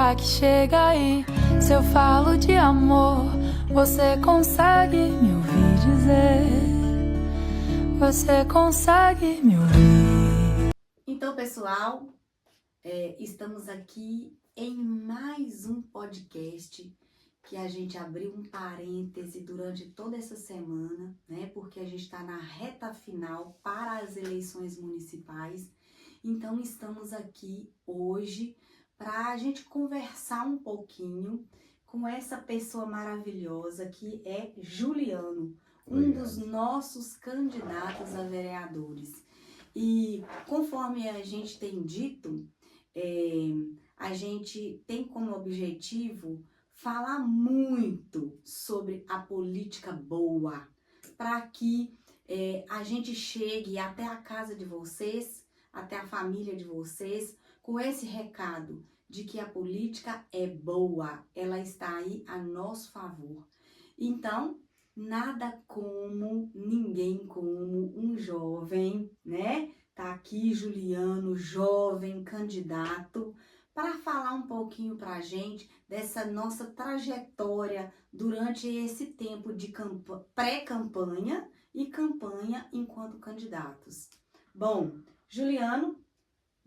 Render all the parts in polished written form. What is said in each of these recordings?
Será que chega aí? Se eu falo de amor, você consegue me ouvir dizer? Você consegue me ouvir? Então, pessoal, estamos aqui em mais um podcast que a gente abriu um parêntese durante toda essa semana, né? Porque a gente está na reta final para as eleições municipais. Então, estamos aqui hoje para a gente conversar um pouquinho com essa pessoa maravilhosa que é Juliano, um dos nossos candidatos a vereadores. E conforme a gente tem dito, a gente tem como objetivo falar muito sobre a política boa, para que a gente chegue até a casa de vocês, até a família de vocês, com esse recado de que a política é boa, ela está aí a nosso favor. Então, nada como, ninguém como um jovem, né? Tá aqui Juliano, jovem candidato, para falar um pouquinho pra gente dessa nossa trajetória durante esse tempo de pré-campanha e campanha enquanto candidatos. Bom, Juliano,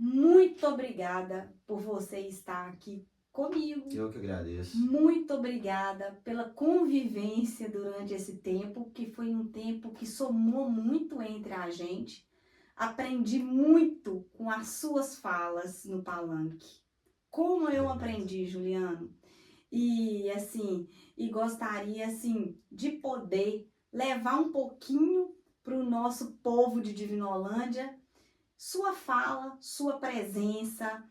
muito obrigada por você estar aqui comigo. Eu que agradeço. Muito obrigada pela convivência durante esse tempo, que foi um tempo que somou muito entre a gente. Aprendi muito com as suas falas no palanque. Como eu aprendi, Juliano? E assim, gostaria assim de poder levar um pouquinho para o nosso povo de Divinolândia sua fala, sua presença,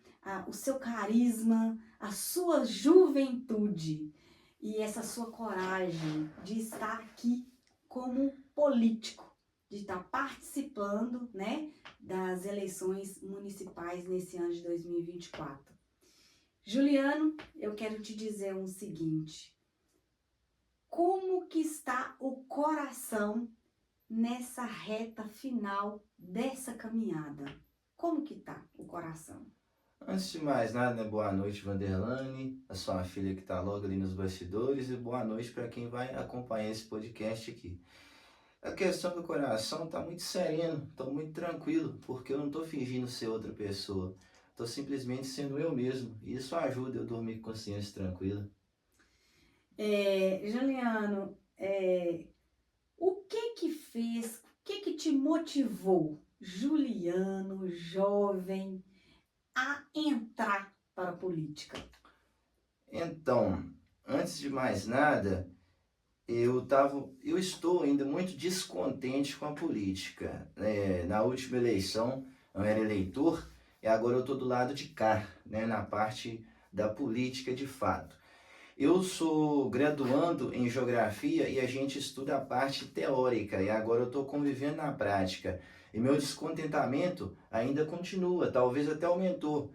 o seu carisma, a sua juventude e essa sua coragem de estar aqui como político, de estar participando, né, das eleições municipais nesse ano de 2024. Juliano, eu quero te dizer o seguinte: como que está o coração nessa reta final dessa caminhada? Como que tá o coração? Antes de mais nada, né, boa noite, Vanderlane, a sua filha que está logo ali nos bastidores, e boa noite para quem vai acompanhar esse podcast aqui. A questão do coração está muito sereno, estou muito tranquilo, porque eu não estou fingindo ser outra pessoa. Estou simplesmente sendo eu mesmo, e isso ajuda eu dormir com consciência tranquila. Juliano, o que fez, o que te motivou, Juliano, jovem, a entrar para a política? Então, antes de mais nada, eu estou ainda muito descontente com a política. Na última eleição, eu era eleitor e agora eu estou do lado de cá, né, na parte da política de fato. Eu sou graduando em geografia e a gente estuda a parte teórica e agora eu estou convivendo na prática. E meu descontentamento ainda continua, talvez até aumentou.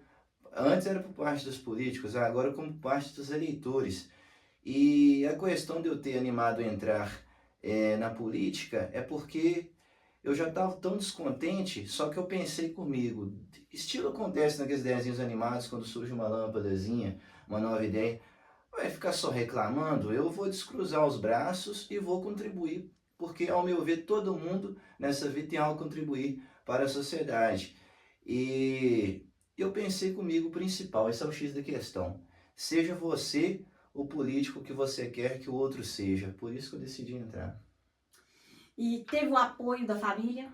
Antes era por parte dos políticos, agora como parte dos eleitores. E a questão de eu ter animado a entrar na política é porque eu já estava tão descontente, só que eu pensei comigo, estilo acontece naqueles desenhos animados quando surge uma lâmpadazinha, uma nova ideia, vai ficar só reclamando, eu vou descruzar os braços e vou contribuir, porque ao meu ver todo mundo nessa vida tem algo a contribuir para a sociedade. E eu pensei comigo, o principal, esse é o X da questão, seja você o político que você quer que o outro seja. Por isso que eu decidi entrar. E teve o apoio da família?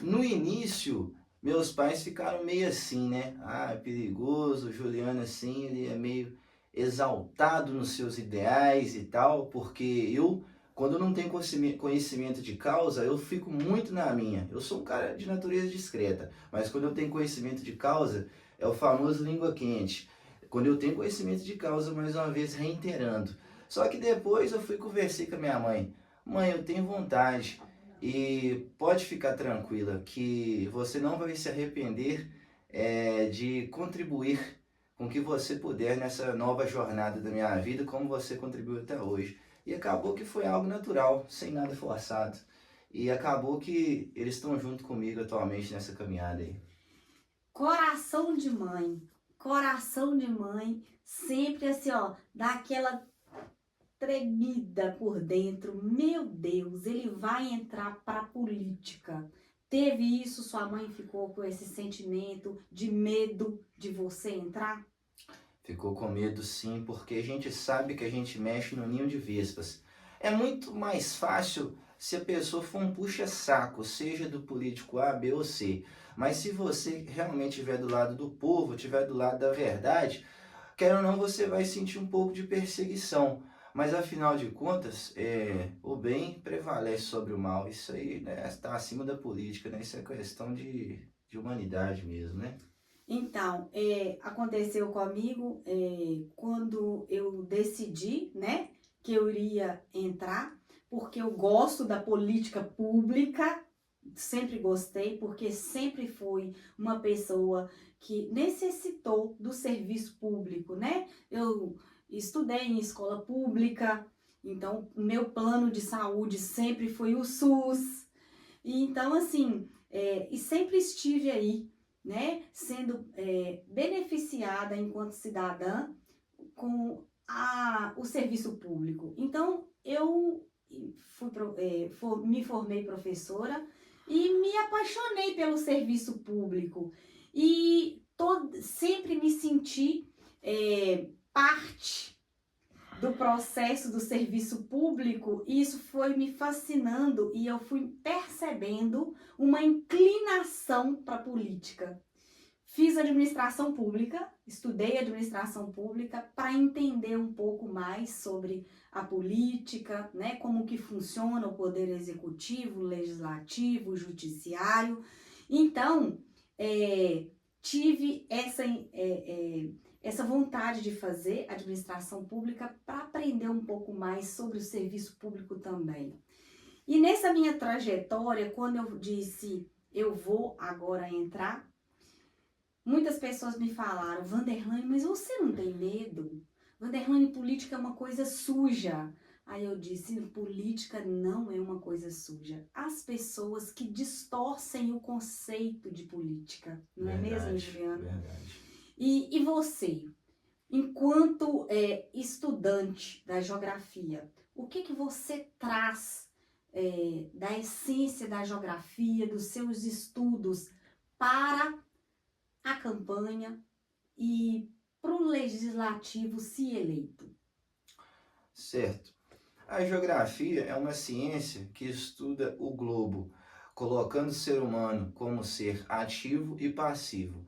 No início, meus pais ficaram meio assim, né? Ah, é perigoso, o Juliano assim, ele é meio exaltado nos seus ideais e tal, porque eu, quando eu não tenho conhecimento de causa, eu fico muito na minha. Eu sou um cara de natureza discreta, mas quando eu tenho conhecimento de causa, é o famoso língua quente. Quando eu tenho conhecimento de causa, mais uma vez reiterando. Só que depois eu fui conversar com a minha mãe. Mãe, eu tenho vontade e pode ficar tranquila que você não vai se arrepender de contribuir com o que você puder nessa nova jornada da minha vida, como você contribuiu até hoje. E acabou que foi algo natural, sem nada forçado. E acabou que eles estão junto comigo atualmente nessa caminhada aí. Coração de mãe. coração de mãe, sempre assim, ó, dá aquela tremida por dentro. Meu Deus, ele vai entrar para a política. Teve isso? Sua mãe ficou com esse sentimento de medo de você entrar? Ficou com medo sim, porque a gente sabe que a gente mexe no ninho de vespas. É muito mais fácil se a pessoa for um puxa-saco, seja do político A, B ou C. Mas se você realmente estiver do lado do povo, estiver do lado da verdade, quer ou não, você vai sentir um pouco de perseguição. Mas afinal de contas, o bem prevalece sobre o mal. Isso aí, né, está acima da política, né? Isso é questão de humanidade mesmo, né? Então, aconteceu comigo quando eu decidi, né, que eu iria entrar, porque eu gosto da política pública, sempre gostei, porque sempre fui uma pessoa que necessitou do serviço público, né? Eu estudei em escola pública, então meu plano de saúde sempre foi o SUS, e então assim, e sempre estive aí, né, sendo beneficiada enquanto cidadã com o serviço público. Então, eu me formei professora e me apaixonei pelo serviço público. E sempre me senti parte do processo do serviço público, e isso foi me fascinando e eu fui percebendo uma inclinação para a política. Fiz administração pública, estudei administração pública para entender um pouco mais sobre a política, né, como que funciona o poder executivo, legislativo, judiciário. Então, tive essa vontade de fazer administração pública para aprender um pouco mais sobre o serviço público também. E nessa minha trajetória, quando eu disse, eu vou agora entrar, muitas pessoas me falaram, Vanderlane, mas você não tem medo? Vanderlane, política é uma coisa suja. Aí eu disse, política não é uma coisa suja. As pessoas que distorcem o conceito de política, não é mesmo, Juliana? Verdade. E você, enquanto estudante da geografia, o que você traz da essência da geografia, dos seus estudos para a campanha e para o legislativo se eleito? Certo. A geografia é uma ciência que estuda o globo, colocando o ser humano como ser ativo e passivo.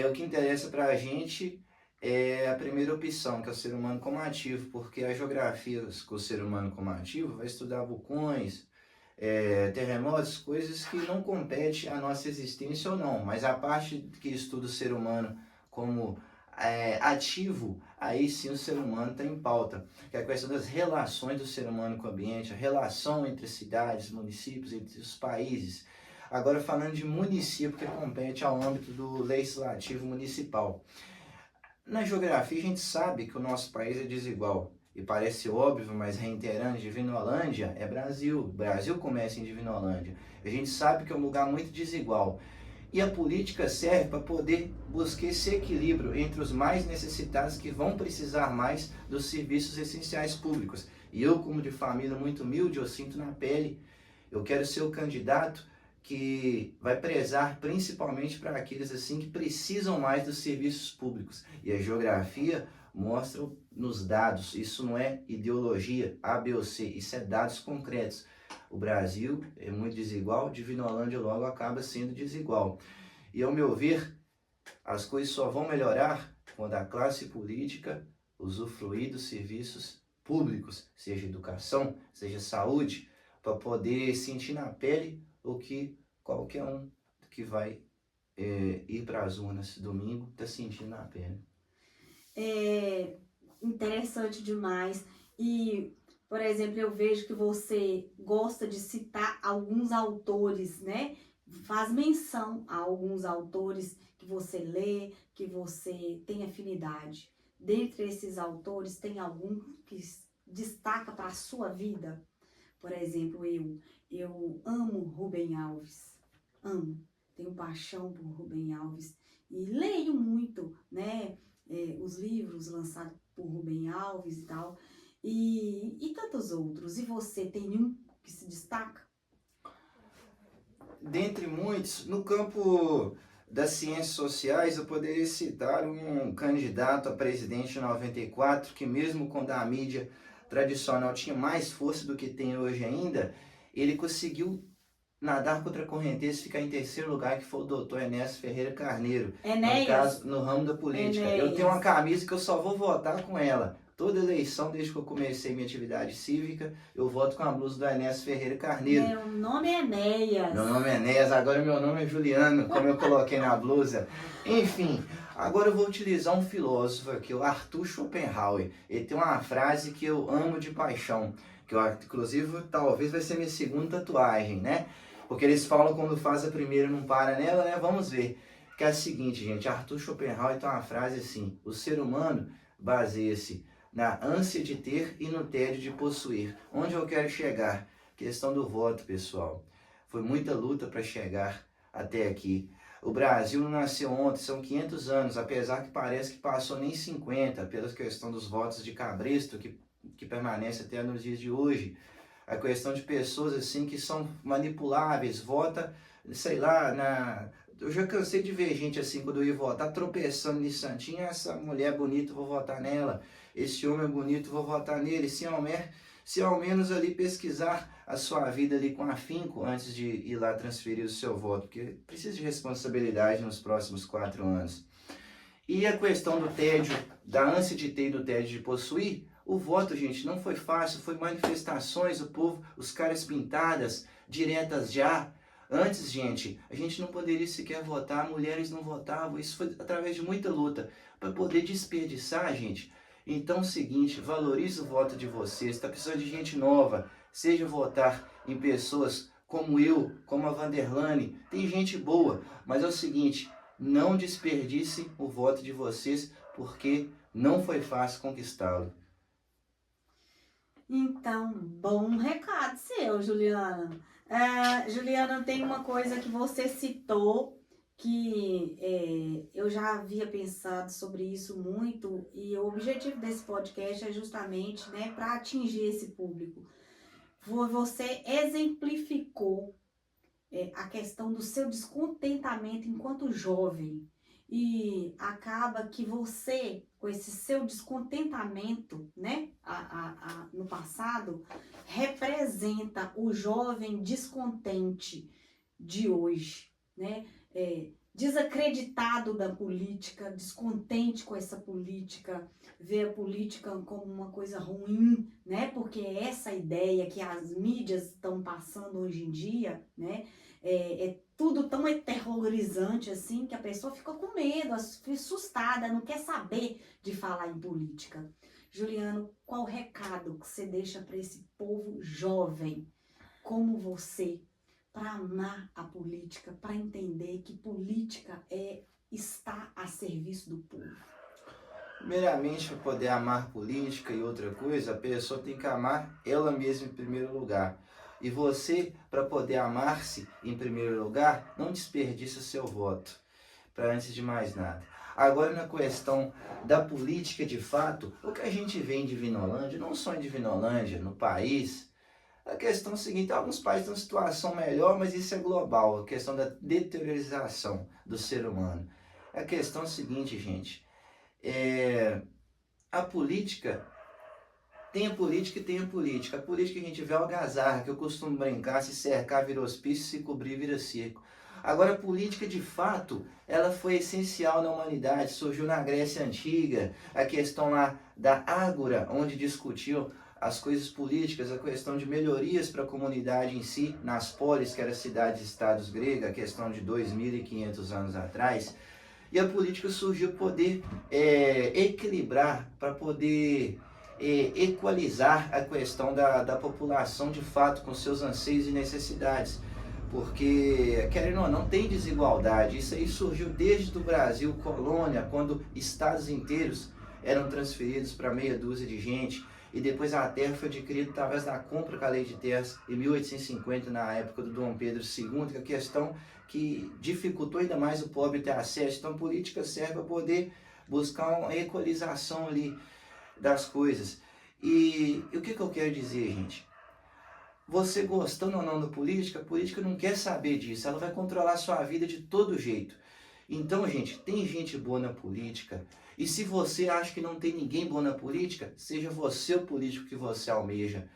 O que interessa para a gente é a primeira opção, que é o ser humano como ativo, porque a geografia com o ser humano como ativo vai estudar vulcões, terremotos, coisas que não competem à nossa existência ou não, mas a parte que estuda o ser humano como ativo, aí sim o ser humano está em pauta, que é a questão das relações do ser humano com o ambiente, a relação entre cidades, municípios, entre os países. Agora falando de município, que compete ao âmbito do legislativo municipal. Na geografia a gente sabe que o nosso país é desigual. E parece óbvio, mas reiterando, Divinolândia é Brasil. Brasil começa em Divinolândia. A gente sabe que é um lugar muito desigual. E a política serve para poder buscar esse equilíbrio entre os mais necessitados que vão precisar mais dos serviços essenciais públicos. E eu, como de família muito humilde, eu sinto na pele, eu quero ser o candidato que vai prezar principalmente para aqueles assim que precisam mais dos serviços públicos. E a geografia mostra nos dados, isso não é ideologia A, B ou C, isso é dados concretos. O Brasil é muito desigual, Divinolândia logo acaba sendo desigual. E ao meu ver, as coisas só vão melhorar quando a classe política usufruir dos serviços públicos, seja educação, seja saúde, para poder sentir na pele o que qualquer um que vai ir para as urnas domingo está sentindo na pele. É interessante demais. E, por exemplo, eu vejo que você gosta de citar alguns autores, né? Faz menção a alguns autores que você lê, que você tem afinidade. Dentre esses autores, tem algum que destaca para a sua vida? Por exemplo, eu amo Rubem Alves. Amo. Tenho paixão por Rubem Alves. E leio muito muito, né, os livros lançados por Rubem Alves e tal, e tantos outros. E você tem um que se destaca? Dentre muitos, no campo das ciências sociais, eu poderia citar um candidato a presidente em 94, que mesmo quando a mídia tradicional tinha mais força do que tem hoje ainda, ele conseguiu nadar contra a correnteza e ficar em terceiro lugar, que foi o doutor Enéas Ferreira Carneiro, no caso, no ramo da política. Eu tenho uma camisa que eu só vou votar com ela. Toda eleição, desde que eu comecei minha atividade cívica, eu voto com a blusa do Enéas Ferreira Carneiro. Meu nome é Enéas. Meu nome é Enéas, agora meu nome é Juliano, como eu coloquei na blusa. Enfim, agora eu vou utilizar um filósofo aqui, o Arthur Schopenhauer. Ele tem uma frase que eu amo de paixão, que eu, inclusive talvez vai ser minha segunda tatuagem, né? Porque eles falam quando faz a primeira não para nela, né? Vamos ver. Que é a seguinte, gente, Arthur Schopenhauer tem uma frase assim: o ser humano baseia-se na ânsia de ter e no tédio de possuir. Onde eu quero chegar? Questão do voto, pessoal. Foi muita luta para chegar até aqui. O Brasil não nasceu ontem, são 500 anos, apesar que parece que passou nem 50, pela questão dos votos de cabresto, que permanece até nos dias de hoje. A questão de pessoas assim que são manipuláveis, vota, sei lá, eu já cansei de ver gente assim, quando eu ia votar, tropeçando em santinho: essa mulher é bonita, vou votar nela, esse homem é bonito, vou votar nele. Se ao menos ali pesquisar a sua vida ali com afinco antes de ir lá transferir o seu voto, porque precisa de responsabilidade nos próximos 4 anos. E a questão do tédio, da ânsia de ter e do tédio de possuir, o voto, gente, não foi fácil, foi manifestações, o povo, os caras pintadas, diretas já. Antes, gente, a gente não poderia sequer votar, mulheres não votavam, isso foi através de muita luta. Para poder desperdiçar, gente, então é o seguinte, valorize o voto de vocês, está precisando de gente nova, seja votar em pessoas como eu, como a Vanderlane, tem gente boa, mas é o seguinte, não desperdice o voto de vocês, porque não foi fácil conquistá-lo. Então, bom recado seu, Juliana. Juliana, tem uma coisa que você citou, que eu já havia pensado sobre isso muito, e o objetivo desse podcast é justamente, né, para atingir esse público. Você exemplificou a questão do seu descontentamento enquanto jovem, e acaba que você, com esse seu descontentamento, né, no passado, representa o jovem descontente de hoje, né, desacreditado da política, descontente com essa política, vê a política como uma coisa ruim, né, porque é essa ideia que as mídias estão passando hoje em dia, né, tudo tão aterrorizante assim, que a pessoa fica com medo, fica assustada, não quer saber de falar em política. Juliano, qual o recado que você deixa para esse povo jovem como você, para amar a política, para entender que política está a serviço do povo? Primeiramente, para poder amar política e outra coisa, a pessoa tem que amar ela mesma em primeiro lugar. E você, para poder amar-se em primeiro lugar, não desperdice o seu voto, para antes de mais nada. Agora, na questão da política de fato, o que a gente vê em Divinolândia, não só em Divinolândia, no país, a questão é a seguinte: alguns países têm uma situação melhor, mas isso é global, a questão da deteriorização do ser humano. A questão é a seguinte, gente, a política... Tem a política e tem a política. A política que a gente vê é algazarra, que eu costumo brincar: se cercar vira hospício, se cobrir vira circo. Agora, a política de fato, ela foi essencial na humanidade, surgiu na Grécia Antiga, a questão lá da ágora, onde discutiam as coisas políticas, a questão de melhorias para a comunidade em si, nas polis, que eram cidades-estados gregas, a questão de 2.500 anos atrás. E a política surgiu para poder equilibrar, para poder... equalizar a questão da população de fato com seus anseios e necessidades, porque, querendo ou não, tem desigualdade. Isso aí surgiu desde o Brasil colônia, quando estados inteiros eram transferidos para meia dúzia de gente. e depois a terra foi adquirida através da compra com a lei de terras em 1850, na época do Dom Pedro II, que é a questão que dificultou ainda mais o pobre ter acesso. Então, política serve para poder buscar uma equalização ali das coisas. E o que eu quero dizer, gente? Você gostando ou não da política, a política não quer saber disso, ela vai controlar a sua vida de todo jeito. Então, gente, tem gente boa na política, e se você acha que não tem ninguém bom na política, seja você o político que você almeja.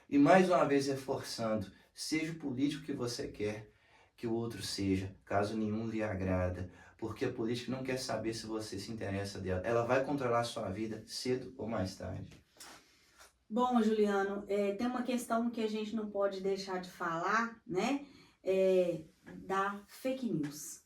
E mais uma vez reforçando, seja o político que você quer que o outro seja, caso nenhum lhe agrada, porque a política não quer saber se você se interessa dela, ela vai controlar a sua vida cedo ou mais tarde. Bom, Juliano, tem uma questão que a gente não pode deixar de falar, né? Da fake news,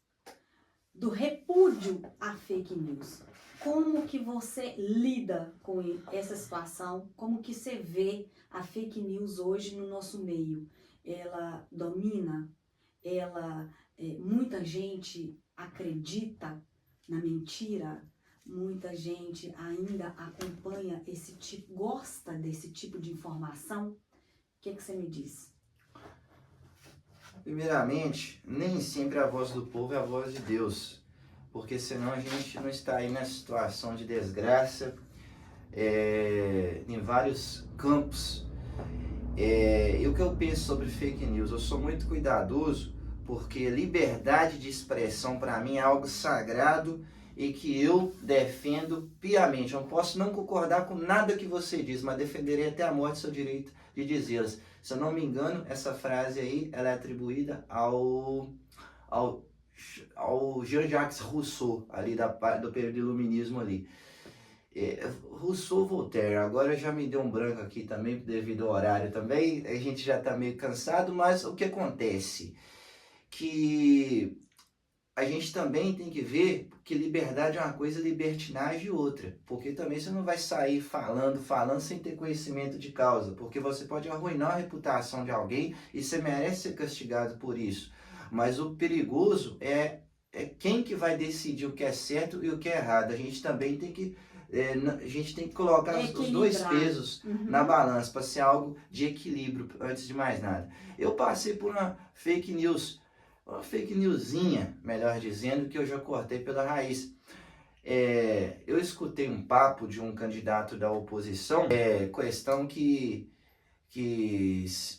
do repúdio à fake news. Como que você lida com essa situação? Como que você vê a fake news hoje no nosso meio? Ela domina? Muita gente acredita na mentira? Muita gente ainda acompanha esse tipo, gosta desse tipo de informação? O que você me diz? Primeiramente, nem sempre a voz do povo é a voz de Deus, porque senão a gente não está aí nessa situação de desgraça em vários campos. E o que eu penso sobre fake news? Eu sou muito cuidadoso, porque liberdade de expressão para mim é algo sagrado e que eu defendo piamente. Eu posso não concordar com nada que você diz, mas defenderei até a morte seu direito de dizê-las. Se eu não me engano, essa frase aí, ela é atribuída ao Jean-Jacques Rousseau, ali do período iluminismo ali. Rousseau, Voltaire, agora já me deu um branco aqui também, devido ao horário também, a gente já está meio cansado, mas o que acontece? Que a gente também tem que ver que liberdade é uma coisa, libertinagem outra. Porque também você não vai sair falando sem ter conhecimento de causa. Porque você pode arruinar a reputação de alguém e você merece ser castigado por isso. Mas o perigoso é quem que vai decidir o que é certo e o que é errado. A gente também tem que colocar os dois pesos na balança para ser algo de equilíbrio antes de mais nada. Eu passei por uma fake newsinha, melhor dizendo, que eu já cortei pela raiz. Eu escutei um papo de um candidato da oposição, questão que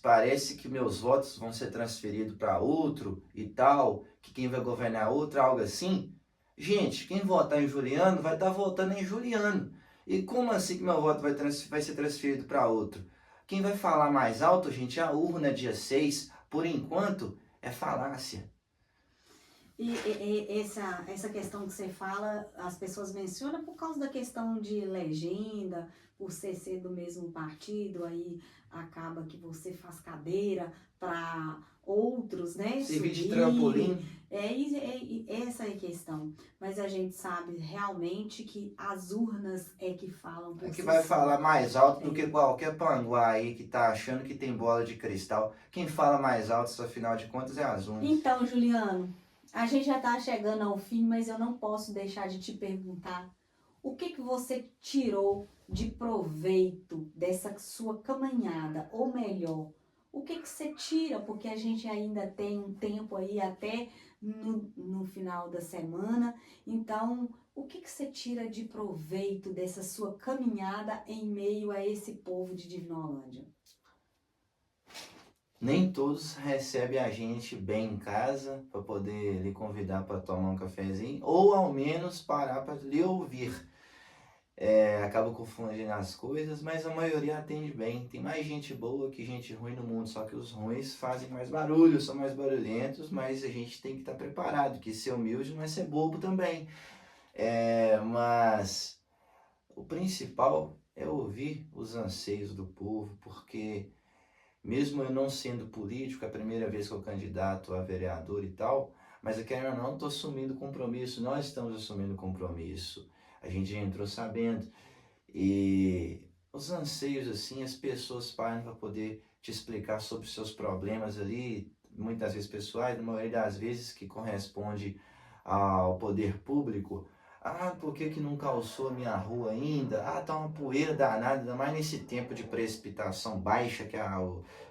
parece que meus votos vão ser transferidos para outro e tal, que quem vai governar outro, algo assim. Gente, quem votar em Juliano vai estar votando em Juliano. E como assim que meu voto vai ser transferido para outro? Quem vai falar mais alto, gente, é a urna dia 6, por enquanto, é falácia. E essa questão que você fala, as pessoas mencionam por causa da questão de legenda, por ser do mesmo partido, aí acaba que você faz cadeira para outros, né? Servir de trampolim. Essa é a questão. Mas a gente sabe realmente que as urnas é que falam por É que si vai só. falar mais alto do que qualquer panguá aí que tá achando que tem bola de cristal. Quem fala mais alto, afinal de contas, é as urnas. Então, Juliano, a gente já está chegando ao fim, mas eu não posso deixar de te perguntar o que você tirou de proveito dessa sua caminhada, ou melhor, o que você tira, porque a gente ainda tem um tempo aí até no final da semana, então o que você tira de proveito dessa sua caminhada em meio a esse povo de Divinolândia? Nem todos recebem a gente bem em casa para poder lhe convidar para tomar um cafezinho ou ao menos parar para lhe ouvir. Acaba confundindo as coisas, mas a maioria atende bem. Tem mais gente boa que gente ruim no mundo, só que os ruins fazem mais barulho, são mais barulhentos, mas a gente tem que estar preparado, que ser humilde não é ser bobo também. Mas o principal é ouvir os anseios do povo, porque mesmo eu não sendo político, é a primeira vez que eu candidato a vereador e tal, mas eu quero ou não, estou assumindo compromisso, nós estamos assumindo compromisso, a gente já entrou sabendo, e os anseios assim, as pessoas param para poder te explicar sobre os seus problemas ali, muitas vezes pessoais, na maioria das vezes que corresponde ao poder público, Ah, por que que não calçou a minha rua ainda? Ah, tá uma poeira danada, ainda mais nesse tempo de precipitação baixa que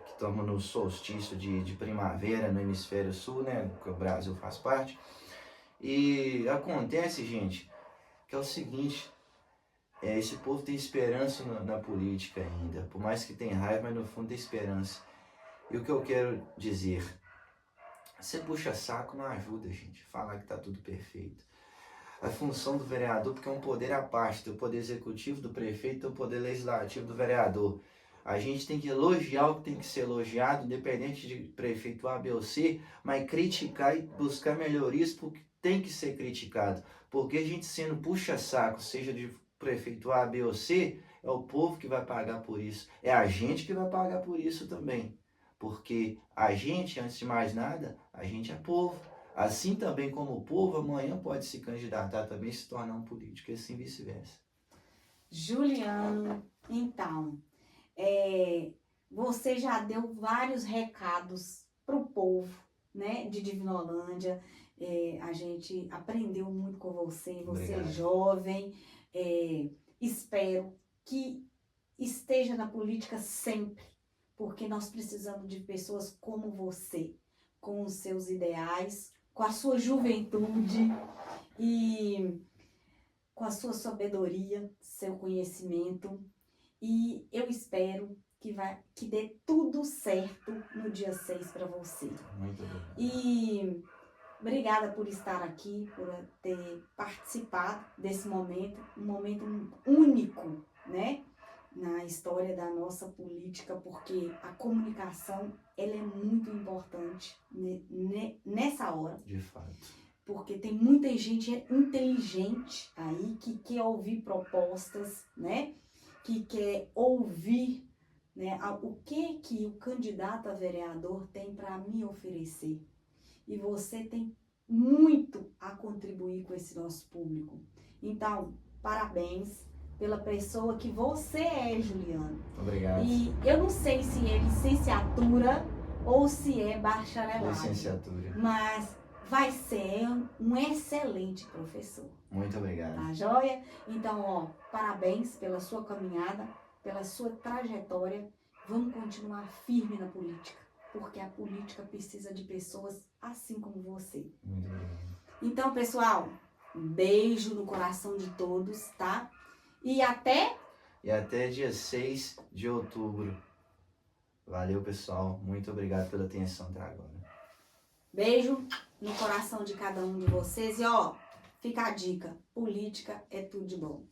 estamos no solstício de primavera no hemisfério sul, né? Que o Brasil faz parte. E acontece, gente, que é o seguinte, esse povo tem esperança na política ainda. Por mais que tenha raiva, mas no fundo tem esperança. E o que eu quero dizer, você puxa saco não ajuda, gente, falar que tá tudo perfeito. A função do vereador, porque é um poder à parte, tem o poder executivo do prefeito, tem o poder legislativo do vereador. A gente tem que elogiar o que tem que ser elogiado, independente de prefeito A, B ou C, mas criticar e buscar melhorias porque tem que ser criticado. Porque a gente sendo puxa-saco, seja de prefeito A, B ou C, é o povo que vai pagar por isso. É a gente que vai pagar por isso também. Porque a gente, antes de mais nada, a gente é povo. Assim também como o povo, amanhã pode se candidatar também e se tornar um político, e assim vice-versa. Juliano, então, você já deu vários recados para o povo, né, de Divinolândia. A gente aprendeu muito com você, você é jovem. Espero que esteja na política sempre, porque nós precisamos de pessoas como você, com os seus ideais, com a sua juventude e com a sua sabedoria, seu conhecimento. E eu espero que dê tudo certo no dia 6 para você. Muito obrigado. E obrigada por estar aqui, por ter participado desse momento, um momento único, né, na história da nossa política, porque a comunicação, ela é muito importante nessa hora. De fato. Porque tem muita gente inteligente aí que quer ouvir propostas, né, que quer ouvir, né, o que o candidato a vereador tem para me oferecer. E você tem muito a contribuir com esse nosso público. Então, parabéns pela pessoa que você é, Juliano. Obrigado. E eu não sei se é licenciatura ou se é bacharelado. Licenciatura. Mas vai ser um excelente professor. Muito obrigado. Tá joia? Então, parabéns pela sua caminhada, pela sua trajetória. Vamos continuar firme na política, porque a política precisa de pessoas assim como você. Muito obrigado. Então, pessoal, um beijo no coração de todos, tá? E até dia 6 de outubro. Valeu, pessoal. Muito obrigado pela atenção até agora. beijo no coração de cada um de vocês. E fica a dica, política é tudo de bom.